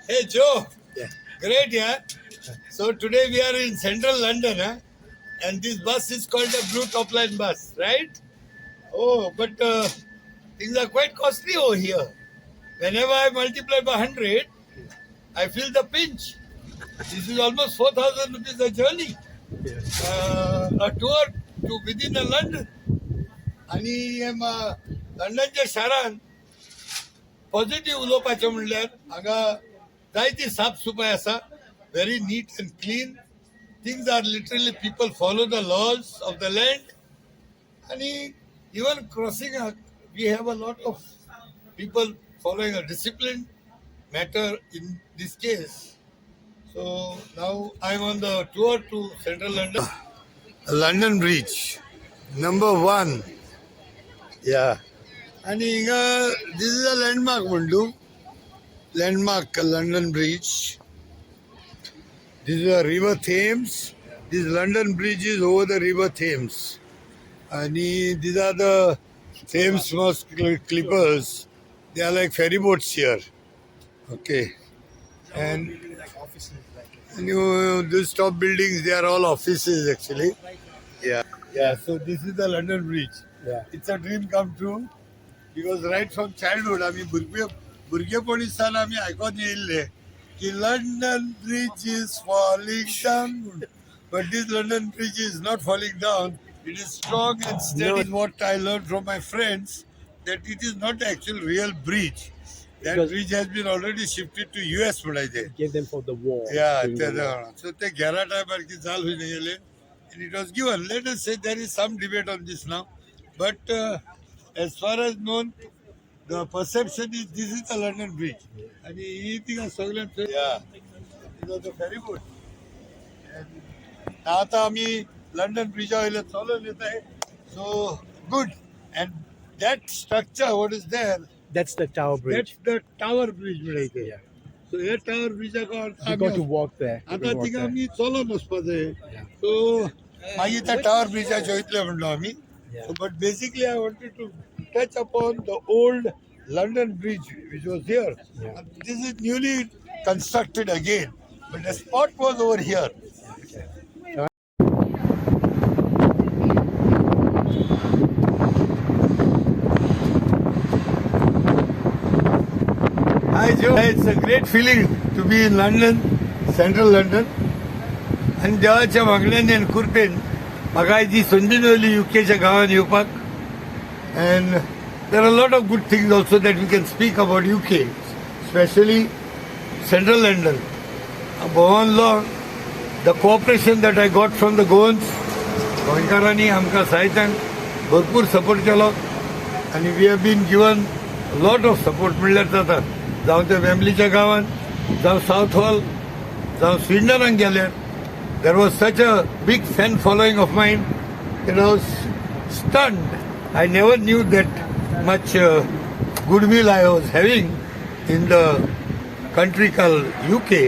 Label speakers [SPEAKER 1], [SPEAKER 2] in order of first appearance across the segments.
[SPEAKER 1] Hey Joe,
[SPEAKER 2] Yeah.
[SPEAKER 1] great, yeah. So today we are in central London, huh? And this bus is called the Blue Top Line bus, right? Oh, but things are quite costly over here. Whenever I multiply by 100, I feel the pinch. This is almost 4,000 rupees a journey,
[SPEAKER 2] Yeah.
[SPEAKER 1] a tour to within a London. आणि लंडनच्या शारान positive उलोवपाचें म्हणल्यार हांगा जायती साफसफाई आसा very neat and clean things are literally people follow the laws of the land आणि even crossing we have a lot of people following a discipline matter in this case so now I am on the tour to central London London Bridge number 1 या आणि हिंगा this is a landmark म्हणटू landmark London Bridge. This is a river Thames. This London Bridge is over the river Thames. And these are the Thames clippers. They are like ferry boats here. Okay. And these top buildings, they are all offices actually. Yeah. Yeah. So this is the London Bridge.
[SPEAKER 2] Yeah.
[SPEAKER 1] It's a dream come true. Because right from childhood, भुरगेपणीसान आमी आयकोन येयल्ले की London bridge is falling down but this London bridge is not falling down it is strong and steady is what I learn from my friends that it is not actual real bridge that bridge has been already shifted to US म्हणायचे
[SPEAKER 2] Give them for the war.
[SPEAKER 1] या सो ते 11 टायमार की जाल हुई नहीं येले and it was given. Let us say there is some debate on this now, but as far as known, the perception is this is the London Bridge. And he thinks of Sogland. Yeah. It was a ferry boat. And आता आम्ही London bridge वयले चलून येत आहे. So good. And that structure, what is there?
[SPEAKER 2] That's the Tower Bridge.
[SPEAKER 1] That's the Tower Bridge म्हणायचे.
[SPEAKER 2] Yeah.
[SPEAKER 1] So hey Tower Bridge
[SPEAKER 2] You got to walk there.
[SPEAKER 1] आता थिंगा आम्ही चलून वचपाचें.
[SPEAKER 2] Yeah.
[SPEAKER 1] So मागीर त्या टावर ब्रिजाचेर वयतले म्हणलो आमी.
[SPEAKER 2] Yeah.
[SPEAKER 1] But basically I wanted to touch upon the old London Bridge which was here.
[SPEAKER 2] Yeah.
[SPEAKER 1] This is newly constructed again, but the spot was over here. Hi Joe, it's a great feeling to be in London, central London. आणि देवाच्या मागण्यान आनी कृपेन म्हाका जी संदी मेळ्ळी युकेच्या गांवांत येवपाक and there are a lot of good things also that we can speak about UK, especially central London. Above all, the cooperation that I got from the Goans, गोंयकारांनी आमकां साहित्यान भरपूर सपोर्ट केलो आनी we have been given lot of support म्हणल्यार जाता जावं ते वेंबलीच्या गांवांत जावं साउथ हॉल जावं स्विडनाक गेल्यार there was such a big fan following of mine that I was stunned. I never knew that much goodwill I was having in the country called UK.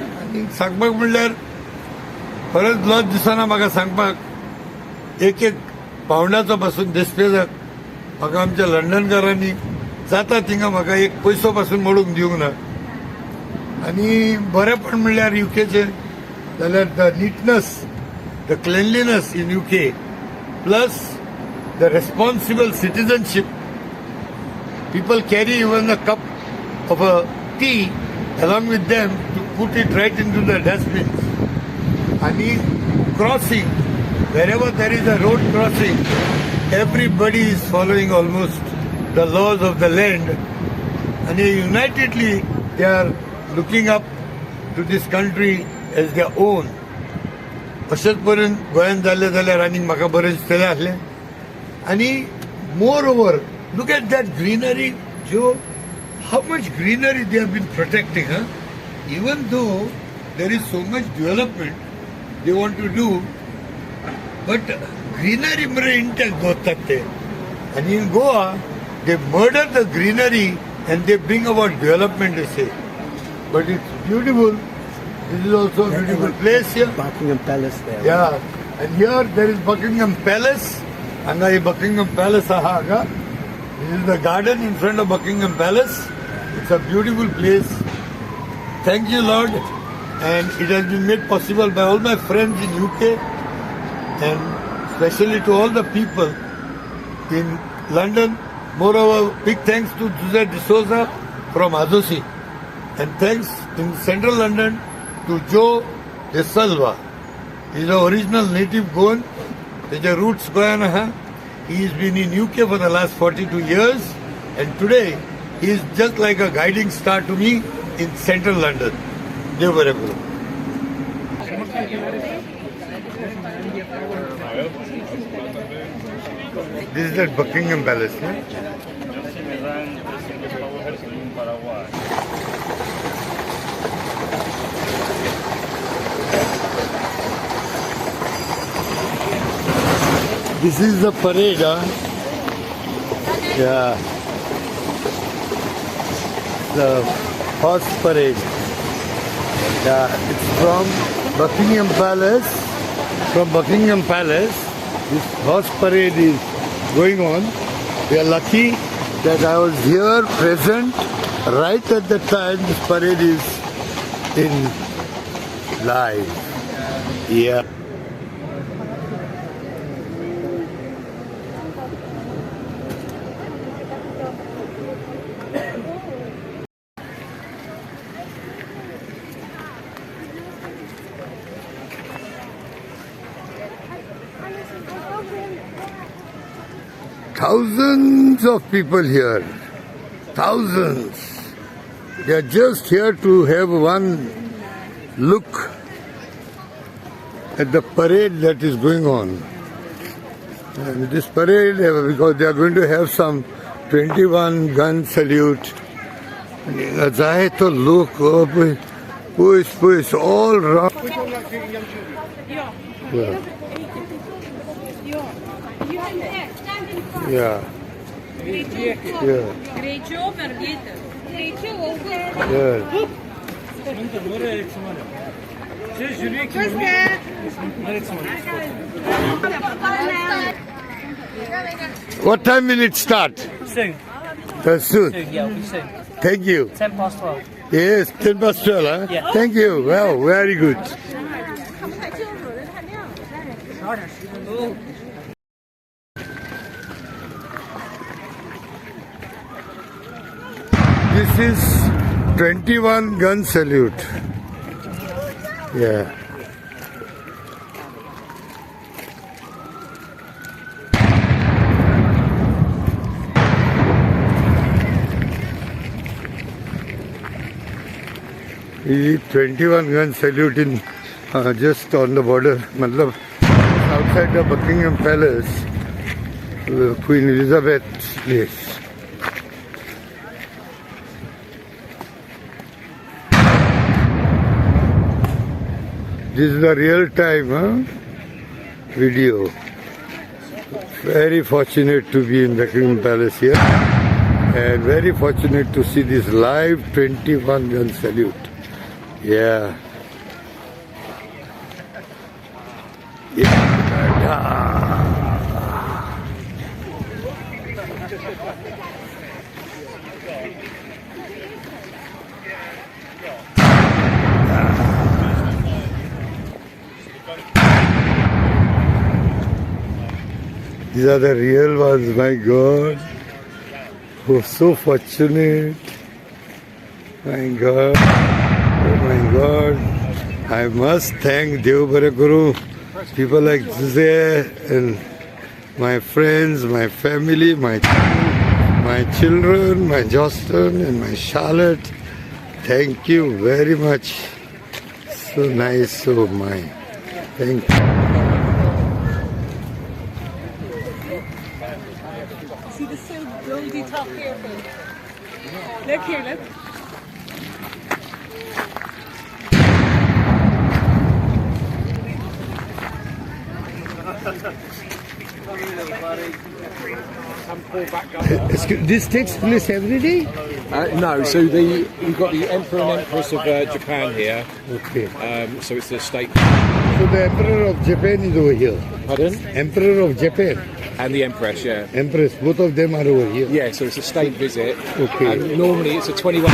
[SPEAKER 1] आणि सांगपाक म्हणल्यार खरेंच लज दिसना म्हाका सांगपाक एक पावंडाचो पासून देस्पेजाक म्हाका आमच्या लंडनकारांनी जाता थिंगा म्हाका एक पयसो पासून मोडूंक दिवंक ना आनी बरेपण म्हणल्यार युकेचें जाल्यार the neatness the cleanliness in UK plus the responsible citizenship. People carry even a cup of a tea along with them to put it right into the dustbins. And crossing, wherever there is a road crossing, everybody is following almost the laws of the land. And unitedly, they are looking up to this country as their own. अशेंच पर्यंत गोंयांत जालें जाल्यार आनीक म्हाका बरें दिसतलें आसलें. आणि moreover, look at that greenery, Joe. How much greenery they have been protecting, huh? Even though there is so much development they want to do, but greenery mare intact gotat te. And in Goa, they murder the greenery and they bring about development, they say. But it's beautiful. This is also a beautiful place here.
[SPEAKER 2] Buckingham Palace there.
[SPEAKER 1] Yeah, and here there is Buckingham Palace. Anga is Buckingham Palace aha. This is the garden in front of Buckingham Palace. It's a beautiful place. thank you, Lord. And it has been made possible by all my friends in UK and especially to all the people in London. Moreover, big thanks to Jose D'Souza from Adosi. And thanks in central London to Joe De Silva. He's an original native Goan. His roots Guyana hai. He's been in UK for the last 42 years. And today, he is just like a guiding star to me in central London. Dev Barakuru. This is at Buckingham Palace. This is the parade, huh? Yeah. The horse parade. Yeah, it's from Buckingham Palace. From Buckingham Palace, this horse parade is going on. We are lucky that I was here present right at the time this parade is in live. Yeah. Thousands of people here. Thousands. They are just here to have one look at the parade that is going on. And this parade, because they are going to have some 21 gun salute. Jahe to look, push, all round. Yeah. Yeah. Yeah. What time will it start?
[SPEAKER 3] Soon.
[SPEAKER 1] Soon.
[SPEAKER 3] Soon, yeah, it'll be soon.
[SPEAKER 1] Thank you.
[SPEAKER 3] 10 past 12.
[SPEAKER 1] Yes, 10 past 12, huh?
[SPEAKER 3] Yeah.
[SPEAKER 1] Thank you. Wow, very good. This is 21 gun salute. Yeah. This is 21 gun salute in just on the border, matlab outside the Buckingham Palace, Queen Elizabeth's place. This is the real time video. Very fortunate to be in Buckingham Palace here and very fortunate to see this live 21 gun salute. Yeah. These are the real ones, my God. Oh, so fortunate. My God. Oh my God. I must thank Dev Barakuru, people like Jose and my friends, my family, my children, my Justin and my Charlotte. Thank you very much. So nice, so mine. Thank you.
[SPEAKER 4] See the so goldy top here, Phil. Look here, look.
[SPEAKER 1] This takes place every day?
[SPEAKER 5] No, so we've got the Emperor and Empress of Japan here.
[SPEAKER 1] Okay.
[SPEAKER 5] So it's the state.
[SPEAKER 1] So the Emperor of Japan is over here.
[SPEAKER 5] Pardon?
[SPEAKER 1] Emperor of Japan.
[SPEAKER 5] And the Empress, yeah.
[SPEAKER 1] Empress, both of them are over here.
[SPEAKER 5] Yeah, so it's a state visit.
[SPEAKER 1] Okay.
[SPEAKER 5] And normally it's a 21.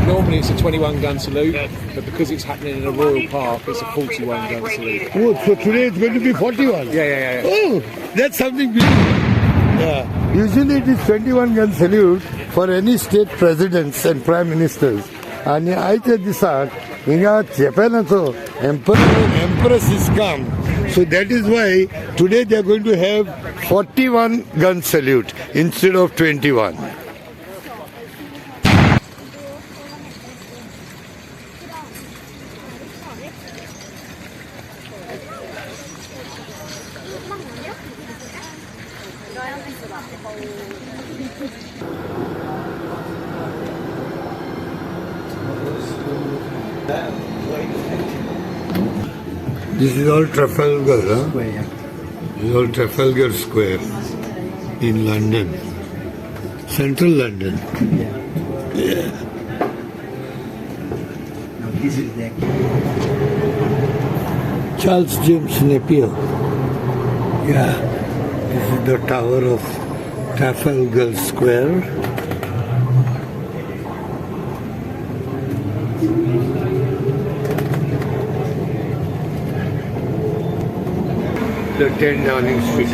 [SPEAKER 5] Normally it's a 21 gun salute, but because it's happening in a royal park, it's a 41 gun salute.
[SPEAKER 1] Oh, so today it's going to be 41.
[SPEAKER 5] Yeah.
[SPEAKER 1] Oh, that's something big. Yeah. Usually it is 21 gun salute for any state presidents and prime ministers. आणि आयच्या दिसाक हिंगा जपानाचो empress is come. So that is why today they are going to have 41 gun salute instead of 21. This is all Trafalgar, huh? This is all Trafalgar Square in London, central London. Yeah.
[SPEAKER 2] Now this is the
[SPEAKER 1] Charles James Napier. Yeah, this is the tower of Trafalgar Square. The 10 Downing Street.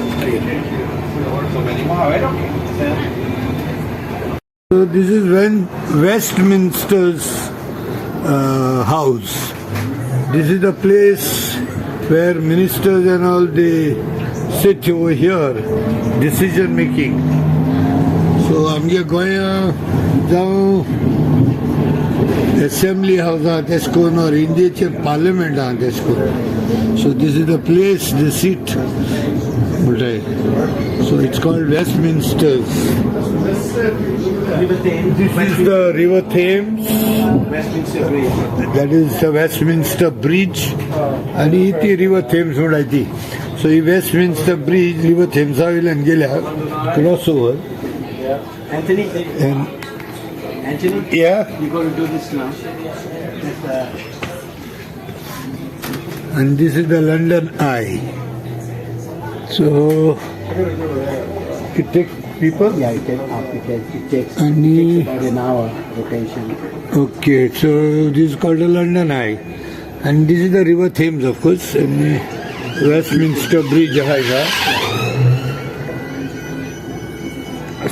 [SPEAKER 1] So this is when Westminster's house. This is the place where ministers and all they sit over here, decision making. So आमगे गोंया जावं Assembly House आहा तेशकोन or Indiaचे Parliament आहा तेशकोन. So this is the place they sit. So it's called Westminster's. This is the River Thames.
[SPEAKER 2] Westminster Bridge.
[SPEAKER 1] That is the Westminster Bridge. And iti River Thames udaiti. So in Westminster Bridge, River Thames will and gelya crossover.
[SPEAKER 2] Anthony,
[SPEAKER 1] And
[SPEAKER 2] Anthony,
[SPEAKER 1] yeah,
[SPEAKER 2] you're going to do this now.
[SPEAKER 1] and this is the London Eye. So it takes people.
[SPEAKER 2] Yeah, it takes
[SPEAKER 1] And
[SPEAKER 2] about an hour rotation.
[SPEAKER 1] okay, so this is called the London Eye. And this is the River Thames, of course, and Westminster Bridge.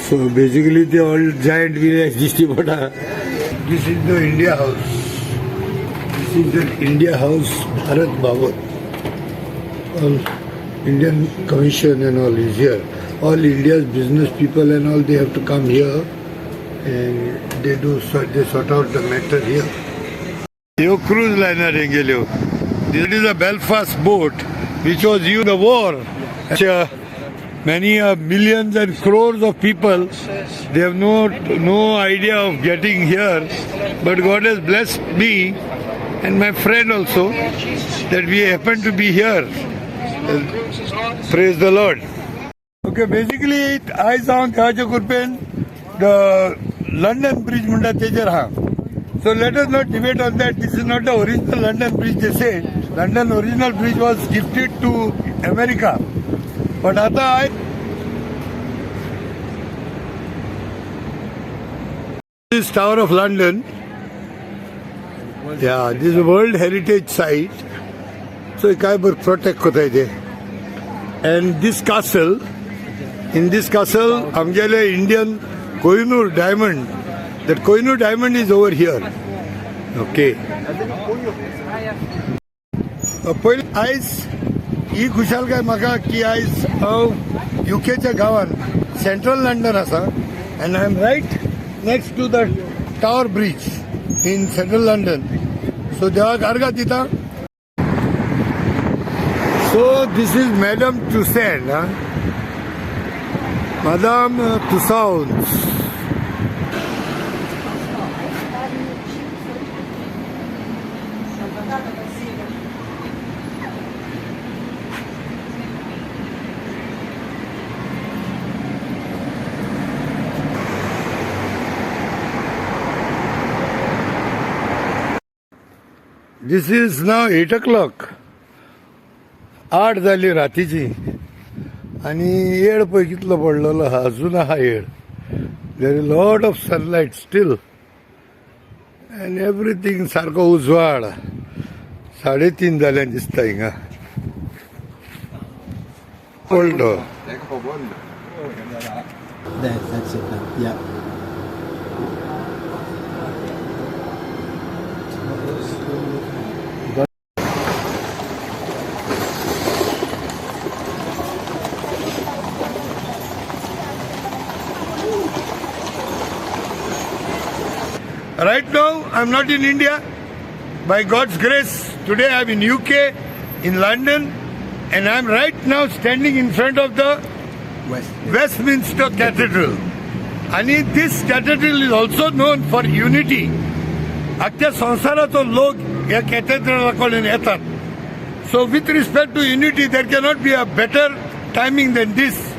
[SPEAKER 1] So basically, the all giant village. This is the India House. This is the India House, Bharat Bhavan. All Indian Commission and all is here. All India's business people and all, they have to come here and they sort out the matter here. Yo cruise liner engelio. This is a Belfast boat which was used in the war. Many millions and crores of people, they have no idea of getting here, but God has blessed me and my friend also that we happen to be here. Praise the Lord. Okay, basically I saw the London Bridge munda tejar ha. So let us not debate on that. This is not the original London Bridge, they say. London original bridge was gifted to America. But this is Tower of London. Yeah, this is a World Heritage Site. So it can be protected. And this castle, in this castle, Amgele Indian Kohinoor diamond. That Kohinoor diamond is over here. Okay. Ice. ही खुशाल काय म्हाका की आयज यूकेच्या गावान central London आसा and I am right next to the Tower Bridge in central London. So देवाक अर्घा दिता. So this is Madame Tussauds, huh? Madame Tussauds. This is now 8 o'clock. 8 जाली रातीची आणि येळ पळय कितलो पडलेलो आहा अजून आहा येळ. There is a lot of sunlight still and everything सारको उजवाड 3:30 जालें दिसता हिंगा old
[SPEAKER 2] That's it now. Yeah.
[SPEAKER 1] Right now, I'm not in India. By God's grace, today I'm in UK, in London, and I'm right now standing in front of the Westminster Cathedral. And this cathedral is also known for unity. Akhya sansarato log ya cathedral kolen yetat. So with respect to unity, there cannot be a better timing than this.